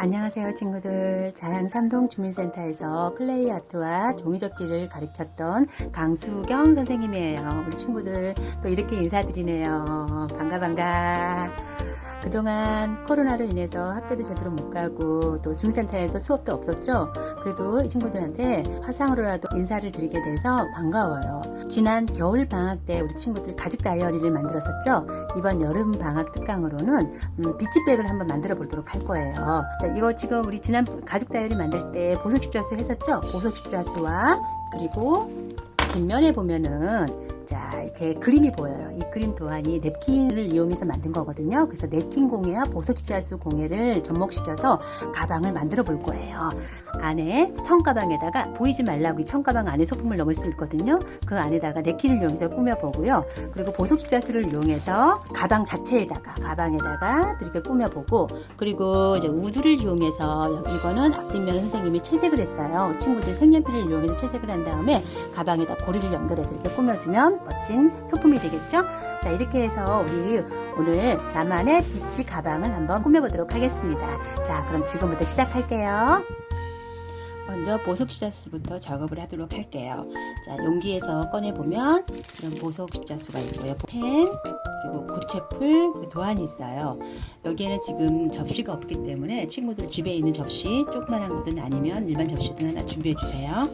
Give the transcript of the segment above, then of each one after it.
안녕하세요 친구들. 자양삼동 주민센터에서 클레이 아트와 종이접기를 가르쳤던 강수경 선생님이에요. 우리 친구들 또 이렇게 인사드리네요. 반가. 그동안 코로나로 인해서 학교도 제대로 못 가고 또 주민센터에서 수업도 없었죠. 그래도 이 친구들한테 화상으로라도 인사를 드리게 돼서 반가워요. 지난 겨울 방학 때 우리 친구들 가죽 다이어리를 만들었었죠. 이번 여름 방학 특강으로는 비치백을 한번 만들어 보도록 할 거예요. 자, 이거 지금 우리 지난 가죽 다이어리 만들 때 보석 십자수 했었죠. 보석 십자수와 그리고 뒷면에 보면은 자, 이렇게 그림이 보여요. 이 그림 또한이 냅킨을 이용해서 만든 거거든요. 그래서 냅킨 공예와 보석 십자수 공예를 접목시켜서 가방을 만들어 볼 거예요. 안에 청가방에다가 보이지 말라고 이 청가방 안에 소품을 넣을 수 있거든요. 그 안에다가 냅킨을 이용해서 꾸며보고요. 그리고 보석 십자수를 이용해서 가방 자체에다가 가방에다가 이렇게 꾸며보고, 그리고 이제 우드를 이용해서 이거는 앞뒷면 선생님이 채색을 했어요. 친구들 색연필을 이용해서 채색을 한 다음에 가방에다 고리를 연결해서 이렇게 꾸며주면 멋진 소품이 되겠죠? 자, 이렇게 해서 우리 오늘 나만의 비치 가방을 한번 꾸며보도록 하겠습니다. 자, 그럼 지금부터 시작할게요. 먼저 보석 십자수부터 작업을 하도록 할게요. 자, 용기에서 꺼내보면 이런 보석 십자수가 있고요. 펜, 그리고 고체풀, 도안이 있어요. 여기에는 지금 접시가 없기 때문에 친구들 집에 있는 접시, 조그만한 거든 아니면 일반 접시든 하나 준비해주세요.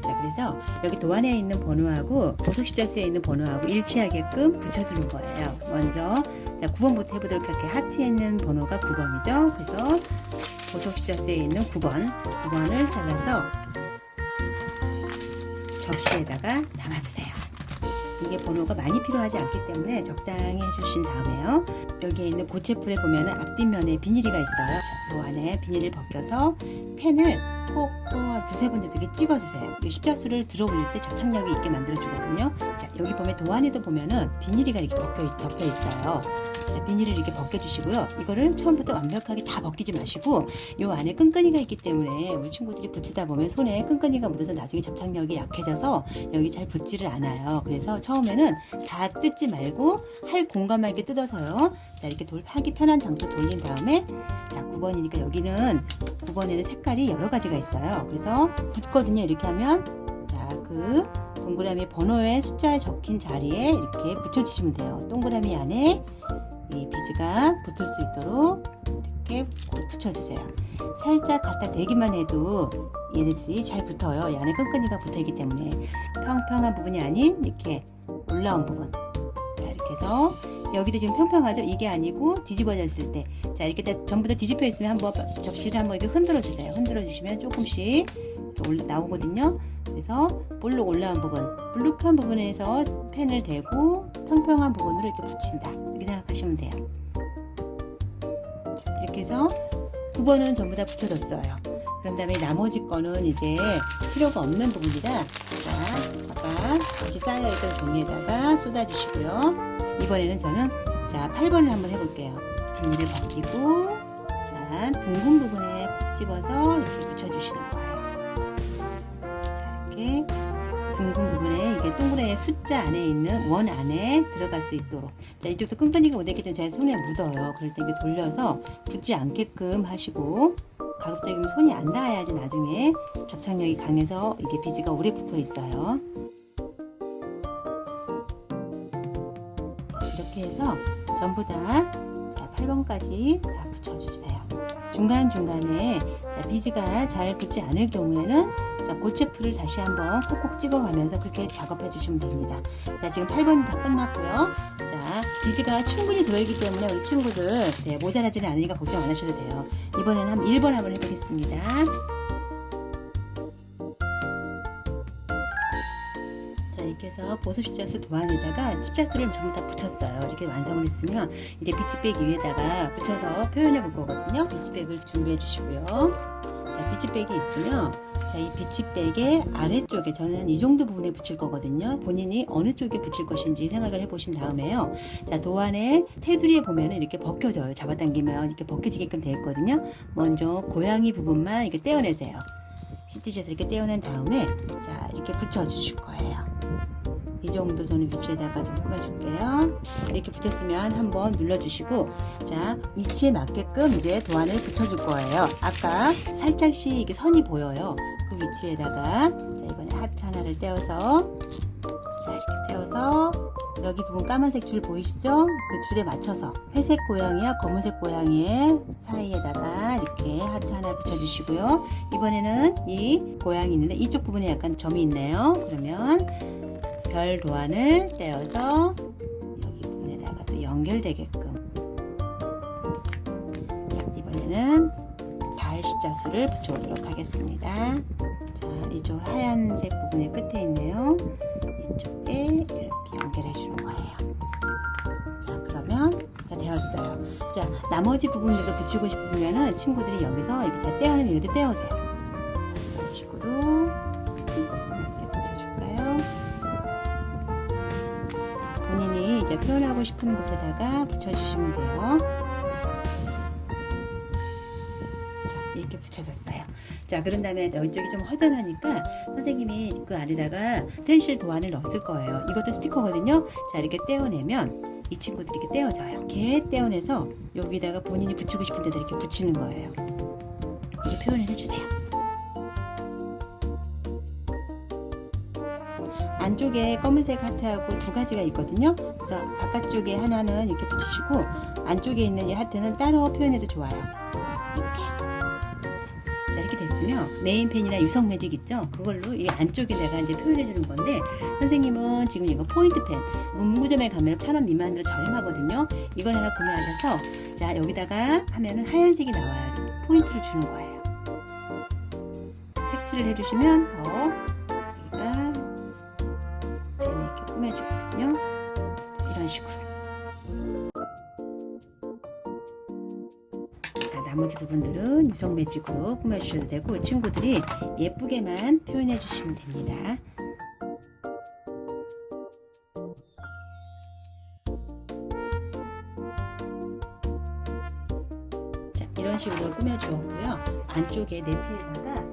자, 그래서 여기 도안에 있는 번호하고 보석 십자수에 있는 번호하고 일치하게끔 붙여주는 거예요. 먼저 9번부터 해보도록 할게요. 하트에 있는 번호가 9번이죠. 그래서 보석 십자수에 있는 9번을 잘라서 접시에다가 담아주세요. 이게 번호가 많이 필요하지 않기 때문에 적당히 해주신 다음에요. 여기에 있는 고체풀에 보면 앞뒷면에 비닐이가 있어요. 이 안에 비닐을 벗겨서 펜을 꼭 두세 번 정도 찍어주세요. 이 십자수를 들어 올릴 때 접착력이 있게 만들어주거든요. 자, 여기 보면 도안에도 보면은 비닐이가 이렇게 덮여 있어요. 자, 비닐을 이렇게 벗겨주시고요. 이거를 처음부터 완벽하게 다 벗기지 마시고 이 안에 끈끈이가 있기 때문에 우리 친구들이 붙이다 보면 손에 끈끈이가 묻어서 나중에 접착력이 약해져서 여기 잘 붙지를 않아요. 그래서 처음에는 다 뜯지 말고 할 공간만 이렇게 뜯어서요. 자, 이렇게 하기 편한 장소 돌린 다음에 자, 9번이니까 여기는 9번에는 색깔이 여러 가지가 있어요. 그래서 붙거든요. 이렇게 하면 자, 그 동그라미 번호에 숫자에 적힌 자리에 이렇게 붙여주시면 돼요. 동그라미 안에 이 비즈가 붙을 수 있도록 이렇게 붙여주세요. 살짝 갖다 대기만 해도 얘네들이 잘 붙어요. 이 안에 끈끈이가 붙어있기 때문에 평평한 부분이 아닌 이렇게 올라온 부분. 자, 이렇게 해서 여기도 지금 평평하죠? 이게 아니고 뒤집어졌을 때 자, 이렇게 전부 다 뒤집혀 있으면 한번 접시를 한번 이렇게 흔들어 주세요. 흔들어 주시면 조금씩 나오거든요. 그래서 볼록 올라온 부분, 볼록한 부분에서 펜을 대고 평평한 부분으로 이렇게 붙인다. 이렇게 생각하시면 돼요. 자, 이렇게 해서 9번은 전부 다 붙여줬어요. 그런 다음에 나머지 거는 이제 필요가 없는 부분이라 자, 아까 다시 쌓여있던 종이에다가 쏟아주시고요. 이번에는 저는 자 8번을 한번 해볼게요. 비닐을 벗기고 자 둥근 부분에 콕 집어서 이렇게 붙여주시는 거예요. 자, 이렇게 둥근 부분에 이게 동그라미 숫자 안에 있는 원 안에 들어갈 수 있도록 자, 이쪽도 끈끈이가 못했기 때문에 제 손에 묻어요. 그럴 때 이게 돌려서 붙지 않게끔 하시고 가급적이면 손이 안 닿아야지 나중에 접착력이 강해서 이게 비즈가 오래 붙어 있어요. 이렇게 해서 전부 다 자, 8번까지 다 붙여주세요. 중간중간에 자, 비즈가 잘 붙지 않을 경우에는 자, 고체풀을 다시 한번 콕콕 찍어가면서 그렇게 작업해 주시면 됩니다. 자, 지금 8번이 다 끝났고요. 자, 비즈가 충분히 들어있기 때문에 우리 친구들 모자라지는 않으니까 걱정 안 하셔도 돼요. 이번에는 1번 한번 해보겠습니다. 자, 이렇게 해서 보석 십자수 도안에다가 십자수를 전부 다 붙였어요. 이렇게 완성을 했으면 이제 비치백 위에다가 붙여서 표현해 볼 거거든요. 비치백을 준비해 주시고요. 자, 비치백이 있으면 자, 이 비치백의 아래쪽에 저는 한 이 정도 부분에 붙일 거거든요. 본인이 어느 쪽에 붙일 것인지 생각을 해보신 다음에요. 자, 도안의 테두리에 보면 이렇게 벗겨져요. 잡아당기면 이렇게 벗겨지게끔 되어 있거든요. 먼저 고양이 부분만 이렇게 떼어내세요. 시티지에서 이렇게 떼어낸 다음에 자, 이렇게 붙여주실 거예요. 이 정도 저는 위치에다가 좀 꾸며줄게요. 이렇게 붙였으면 한번 눌러주시고, 자, 위치에 맞게끔 이제 도안을 붙여줄 거예요. 아까 살짝씩 이게 선이 보여요. 그 위치에다가, 자, 이번에 하트 하나를 떼어서, 자, 이렇게 떼어서, 여기 부분 까만색 줄 보이시죠? 그 줄에 맞춰서 회색 고양이와 검은색 고양이의 사이에다가 이렇게 하트 하나 붙여주시고요. 이번에는 이 고양이 있는데 이쪽 부분에 약간 점이 있네요. 그러면 별 도안을 떼어서 여기 부분에다가 또 연결되게끔, 자, 이번에는 달 십자수를 붙여보도록 하겠습니다. 자, 이쪽 하얀색 부분의 끝에 있네요. 이쪽에 이렇게 연결해 주는 거예요. 자, 그러면 다 되었어요. 자, 나머지 부분들도 붙이고 싶으면은 친구들이 여기서 이렇게 잘 떼어내면 이렇게 떼어져요. 자, 이런 식으로 이렇게 붙여줄까요? 본인이 이제 표현하고 싶은 곳에다가 붙여주시면 돼요. 자, 이렇게 붙여졌어요. 자, 그런 다음에 이쪽이 좀 허전하니까 선생님이 그 안에다가 스텐실 도안을 넣었을 거예요. 이것도 스티커거든요. 자, 이렇게 떼어내면 이 친구들이 이렇게 떼어져요. 이렇게 떼어내서 여기다가 본인이 붙이고 싶은 데다 이렇게 붙이는 거예요. 이렇게 표현을 해주세요. 안쪽에 검은색 하트하고 두 가지가 있거든요. 그래서 바깥쪽에 하나는 이렇게 붙이시고 안쪽에 있는 이 하트는 따로 표현해도 좋아요. 이렇게. 자, 이렇게 됐으면 네임펜이나 유성 매직 있죠? 그걸로 이 안쪽에 내가 이제 표현해 주는 건데, 선생님은 지금 이거 포인트펜 문구점에 가면 1,000원 미만으로 저렴하거든요. 이걸 하나 구매하셔서, 자, 여기다가 하면은 하얀색이 나와요. 포인트를 주는 거예요. 색칠을 해주시면 더 여기가 재미있게 꾸며지거든요. 자, 이런 식으로. 나머지 부분들은 유성 매직으로 꾸며주셔도 되고, 친구들이 예쁘게만 표현해 주시면 됩니다. 자, 이런 식으로 꾸며주었고요. 안쪽에 내피에다가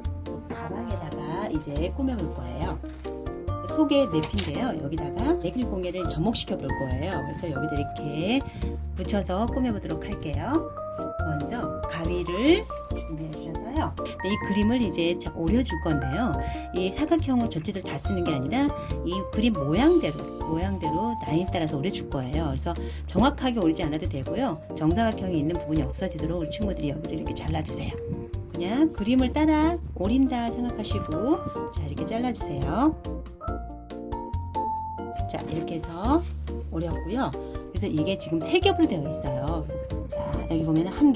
가방에다가 이제 꾸며볼 거예요. 속에 내피인데요. 여기다가 네킬 공예를 접목시켜 볼 거예요. 그래서 여기다 이렇게 붙여서 꾸며보도록 할게요. 먼저 가위를 준비해 주셔서요. 이 그림을 이제 오려줄 건데요. 이 사각형을 전체들 다 쓰는 게 아니라 이 그림 모양대로 라인 따라서 오려줄 거예요. 그래서 정확하게 오리지 않아도 되고요. 정사각형이 있는 부분이 없어지도록 우리 친구들이 여기를 이렇게 잘라주세요. 그냥 그림을 따라 오린다 생각하시고, 자, 이렇게 잘라주세요. 자, 이렇게 해서 오렸고요. 그래서 이게 지금 3겹으로 되어 있어요. 자, 여기 보면 한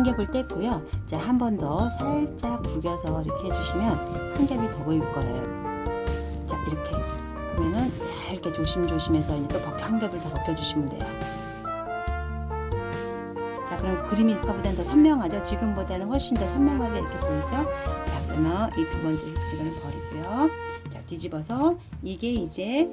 겹을 뗐고요. 자, 한 번 더 살짝 구겨서 이렇게 해주시면 한 겹이 더 보일 거예요. 자, 이렇게 보면은 이렇게 조심조심해서 이제 또 한 겹을 더 벗겨주시면 돼요. 자, 그럼 그림이 아까보다는 더 선명하죠? 지금보다는 훨씬 더 선명하게 이렇게 보이죠? 자, 그러면 이 두 번째 이거는 버리고요. 자, 뒤집어서 이게 이제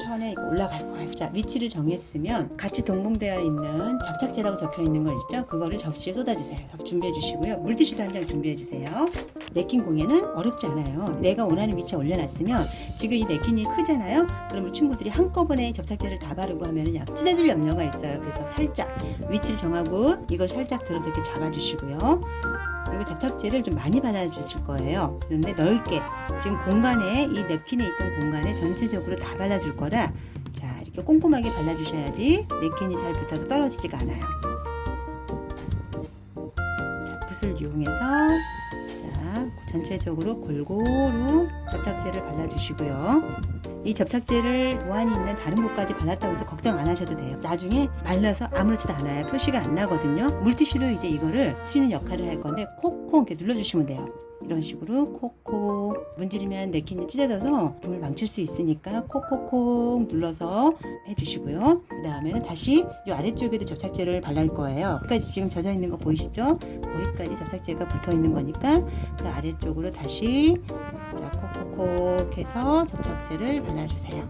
천에 올라갈 거예요. 자, 위치를 정했으면 같이 동봉되어 있는 접착제라고 적혀 있는 거 있죠? 그거를 접시에 쏟아주세요. 준비해 주시고요. 물티슈도 한 장 준비해 주세요. 냅킨 공예는 어렵지 않아요. 내가 원하는 위치에 올려놨으면 지금 이 냅킨이 크잖아요. 그러면 친구들이 한꺼번에 접착제를 다 바르고 하면 찢어질 염려가 있어요. 그래서 살짝 위치를 정하고 이걸 살짝 들어서 이렇게 잡아주시고요. 그리고 접착제를 좀 많이 발라주실 거예요. 그런데 넓게 지금 공간에 이 냅킨에 있던 공간에 전체적으로 다 발라줄 거라, 자, 이렇게 꼼꼼하게 발라주셔야지 냅킨이 잘 붙어서 떨어지지가 않아요. 자, 붓을 이용해서 자, 전체적으로 골고루 접착제를 발라주시고요. 이 접착제를 도안이 있는 다른 곳까지 발랐다고 해서 걱정 안 하셔도 돼요. 나중에 발라서 아무렇지도 않아요. 표시가 안 나거든요. 물티슈로 이제 이거를 치는 역할을 할 건데 콕콕 이렇게 눌러주시면 돼요. 이런 식으로 콕콕 문지르면 냅킨이 찢어져서 그림을 망칠 수 있으니까 콕콕콕 눌러서 해주시고요. 그 다음에는 다시 이 아래쪽에도 접착제를 발랄 거예요. 여기까지 지금 젖어 있는 거 보이시죠? 거기까지 접착제가 붙어 있는 거니까 그 아래쪽으로 다시 자, 콕콕콕 해서 접착제를 발라주세요.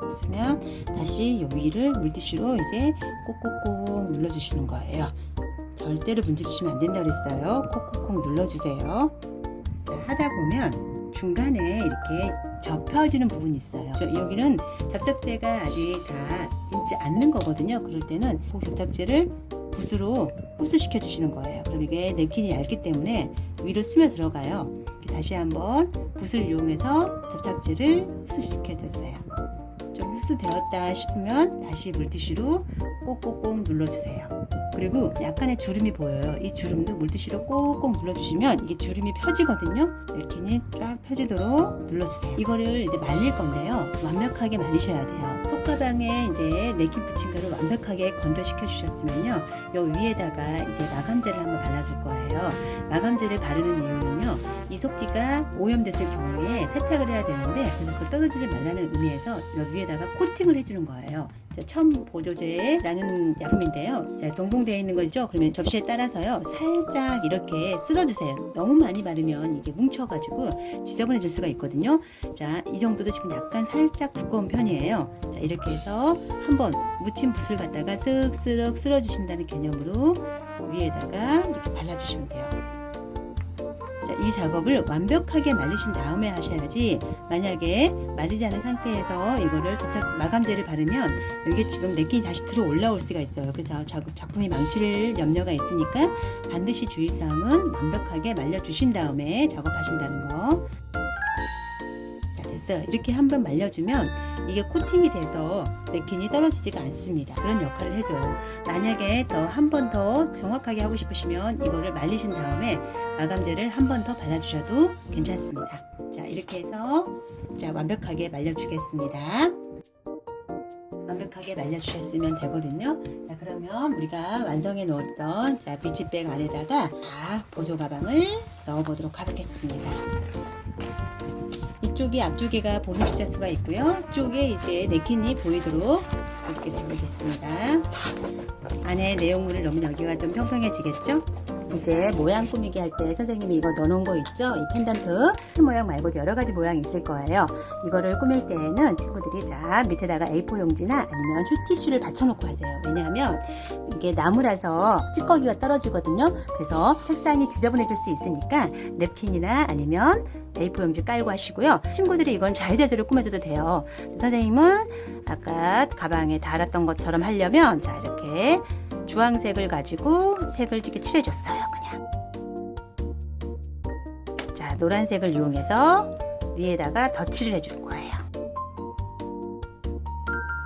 있으면 다시 요 위를 물티슈로 이제 꼭꼭꼭 눌러주시는 거예요. 절대로 문지르시면 안 된다고 그랬어요. 콕콕콕 눌러주세요. 하다 보면 중간에 이렇게 접혀지는 부분이 있어요. 여기는 접착제가 아직 다 있지 않는 거거든요. 그럴 때는 그 접착제를 붓으로 흡수시켜 주시는 거예요. 그럼 이게 냅킨이 얇기 때문에 위로 스며 들어가요. 다시 한번 붓을 이용해서 접착제를 흡수시켜 주세요. 좀 흡수되었다 싶으면 다시 물티슈로 꼭꼭꼭 눌러주세요. 그리고 약간의 주름이 보여요. 이 주름도 물티슈로 꼭꼭 눌러주시면 이게 주름이 펴지거든요. 냅킨이 쫙 펴지도록 눌러주세요. 이거를 이제 말릴 건데요. 완벽하게 말리셔야 돼요. 톡가방에 이제 냅킨 붙인 거를 완벽하게 건조시켜 주셨으면요. 요 위에다가 이제 마감제를 한번 발라줄 거예요. 마감제를 바르는 이유는요. 이 속지가 오염됐을 경우에 세탁을 해야 되는데 그걸 떨어지지 말라는 의미에서 요 위에다가 코팅을 해주는 거예요. 첨 보조제라는 약품인데요. 동봉되어 있는 거죠. 그러면 접시에 따라서요. 살짝 이렇게 쓸어주세요. 너무 많이 바르면 이게 뭉쳐가지고 지저분해질 수가 있거든요. 자, 이 정도도 지금 약간 살짝 두꺼운 편이에요. 자, 이렇게 해서 한번 묻힌 붓을 갖다가 쓱쓱 쓸어주신다는 개념으로 위에다가 이렇게 발라주시면 돼요. 이 작업을 완벽하게 말리신 다음에 하셔야지 만약에 말리지 않은 상태에서 이거를 마감제를 바르면 이게 지금 냅킨이 다시 들어 올라올 수가 있어요. 그래서 작품이 망칠 염려가 있으니까 반드시 주의사항은 완벽하게 말려주신 다음에 작업하신다는 거. 자, 됐어요. 이렇게 한번 말려주면 이게 코팅이 돼서 냅킨이 떨어지지가 않습니다. 그런 역할을 해줘요. 만약에 한 번 더 정확하게 하고 싶으시면 이거를 말리신 다음에 마감제를 한 번 더 발라주셔도 괜찮습니다. 자, 이렇게 해서 완벽하게 말려주겠습니다. 완벽하게 말려주셨으면 되거든요. 자, 그러면 우리가 완성해 놓았던 비치백 안에다가 보조 가방을 넣어보도록 하겠습니다. 이쪽이 앞쪽에가 보조 십자수가 있고요. 이쪽에 이제 냅킨이 보이도록 이렇게 넣어보겠습니다. 안에 내용물을 넣으면 여기가 좀 평평해지겠죠? 이제 모양 꾸미기 할 때 선생님이 이거 넣어놓은 거 있죠? 이 펜던트 모양 말고도 여러 가지 모양이 있을 거예요. 이거를 꾸밀 때에는 친구들이 밑에다가 A4 용지나 아니면 휴티슈를 받쳐놓고 하세요. 왜냐하면 이게 나무라서 찌꺼기가 떨어지거든요. 그래서 책상이 지저분해질 수 있으니까 냅킨이나 아니면 A4 용지 깔고 하시고요. 친구들이 이건 자유자재로 꾸며줘도 돼요. 선생님은 아까 가방에 달았던 것처럼 하려면 이렇게 주황색을 가지고 색을 이렇게 칠해줬어요. 그냥. 자, 노란색을 이용해서 위에다가 덧칠을 해줄 거예요.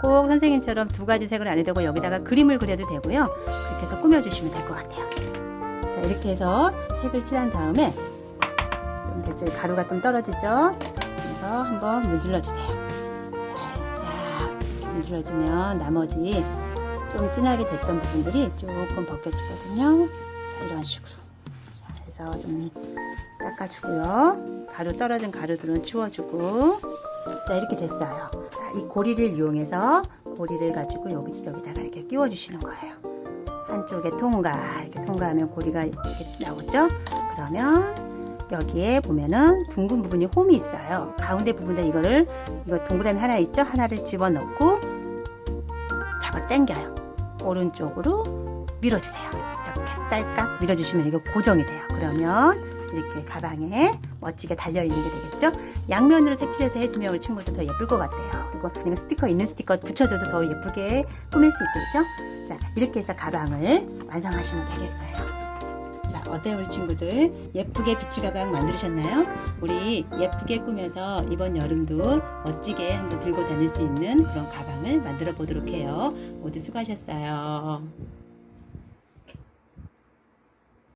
꼭 선생님처럼 두 가지 색을 안 해도 되고 여기다가 그림을 그려도 되고요. 그렇게 해서 꾸며주시면 될 것 같아요. 자, 이렇게 해서 색을 칠한 다음에 좀 됐죠? 가루가 좀 떨어지죠? 그래서 한번 문질러주세요. 살짝 문질러주면 나머지 좀 진하게 됐던 부분들이 조금 벗겨지거든요. 자, 이런 식으로. 자, 해서 좀 닦아주고요. 떨어진 가루들은 치워주고. 자, 이렇게 됐어요. 자, 이 고리를 이용해서 고리를 가지고 여기다가 이렇게 끼워주시는 거예요. 한쪽에 이렇게 통과하면 고리가 이렇게 나오죠? 그러면 여기에 보면은 둥근 부분이 홈이 있어요. 가운데 부분에 이거 동그라미 하나 있죠? 하나를 집어넣고 잡아 당겨요. 오른쪽으로 밀어주세요. 이렇게 딸깍 밀어주시면 이거 고정이 돼요. 그러면 이렇게 가방에 멋지게 달려있는 게 되겠죠? 양면으로 색칠해서 해주면 우리 친구들 더 예쁠 것 같아요. 그리고 그냥 있는 스티커 붙여줘도 더 예쁘게 꾸밀 수 있겠죠? 자, 이렇게 해서 가방을 완성하시면 되겠어요. 자, 어때요 우리 친구들? 예쁘게 비치 가방 만드셨나요? 우리 예쁘게 꾸며서 이번 여름도 멋지게 한번 들고 다닐 수 있는 그런 가방을 만들어 보도록 해요. 모두 수고하셨어요.